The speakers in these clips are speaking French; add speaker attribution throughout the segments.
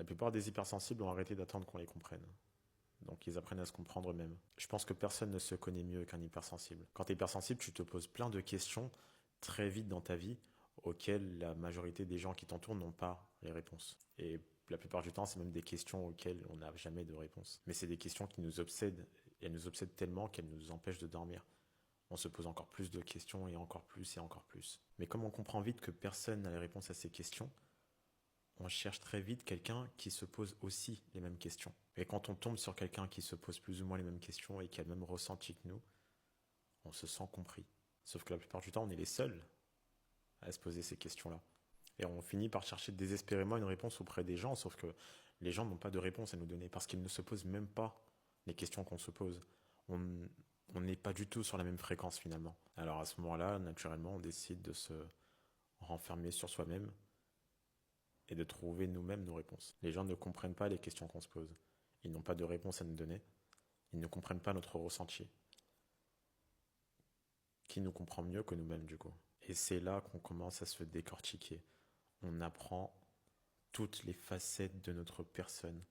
Speaker 1: plupart des hypersensibles ont arrêté d'attendre qu'on les comprenne. Donc ils apprennent à se comprendre eux-mêmes. Je pense que personne ne se connaît mieux qu'un hypersensible. Quand tu es hypersensible, tu te poses plein de questions très vite dans ta vie auxquelles la majorité des gens qui t'entourent n'ont pas les réponses. Et la plupart du temps, c'est même des questions auxquelles on n'a jamais de réponse. Mais c'est des questions qui nous obsèdent. Et elles nous obsèdent tellement qu'elles nous empêchent de dormir. On se pose encore plus de questions et encore plus et encore plus. Mais comme on comprend vite que personne n'a les réponses à ces questions, on cherche très vite quelqu'un qui se pose aussi les mêmes questions. Et quand on tombe sur quelqu'un qui se pose plus ou moins les mêmes questions et qui a le même ressenti que nous, on se sent compris. Sauf que la plupart du temps, on est les seuls à se poser ces questions-là. Et on finit par chercher désespérément une réponse auprès des gens, sauf que les gens n'ont pas de réponse à nous donner parce qu'ils ne se posent même pas les questions qu'on se pose. On n'est pas du tout sur la même fréquence finalement. Alors à ce moment-là, naturellement, on décide de se renfermer sur soi-même et de trouver nous-mêmes nos réponses. Les gens ne comprennent pas les questions qu'on se pose. Ils n'ont pas de réponse à nous donner. Ils ne comprennent pas notre ressenti. Qui nous comprend mieux que nous-mêmes du coup? Et c'est là qu'on commence à se décortiquer. On apprend toutes les facettes de notre personne.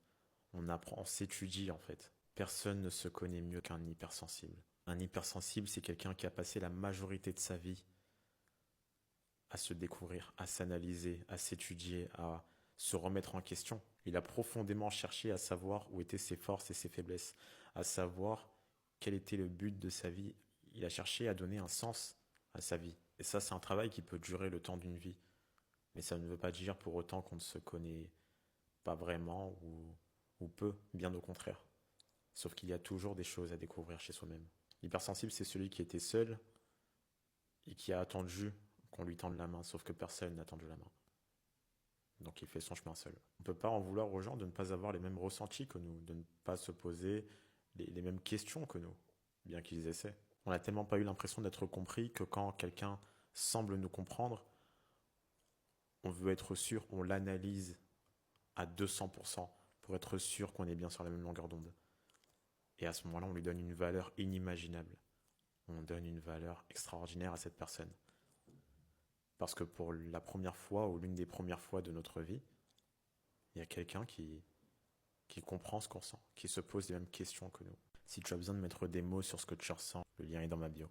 Speaker 1: On s'étudie en fait. Personne ne se connaît mieux qu'un hypersensible. Un hypersensible, c'est quelqu'un qui a passé la majorité de sa vie à se découvrir, à s'analyser, à s'étudier, à se remettre en question. Il a profondément cherché à savoir où étaient ses forces et ses faiblesses, à savoir quel était le but de sa vie. Il a cherché à donner un sens à sa vie. Et ça, c'est un travail qui peut durer le temps d'une vie. Mais ça ne veut pas dire pour autant qu'on ne se connaît pas vraiment ou peu, bien au contraire. Sauf qu'il y a toujours des choses à découvrir chez soi-même. L'hypersensible, c'est celui qui était seul et qui a attendu qu'on lui tende la main, sauf que personne n'a tendu la main. Donc il fait son chemin seul. On ne peut pas en vouloir aux gens de ne pas avoir les mêmes ressentis que nous, de ne pas se poser les mêmes questions que nous, bien qu'ils essaient. On n'a tellement pas eu l'impression d'être compris que quand quelqu'un semble nous comprendre, on veut être sûr, on l'analyse à 200% pour être sûr qu'on est bien sur la même longueur d'onde. Et à ce moment-là, on lui donne une valeur inimaginable. On donne une valeur extraordinaire à cette personne. Parce que pour la première fois ou l'une des premières fois de notre vie, il y a quelqu'un qui comprend ce qu'on ressent, qui se pose les mêmes questions que nous. Si tu as besoin de mettre des mots sur ce que tu ressens, le lien est dans ma bio.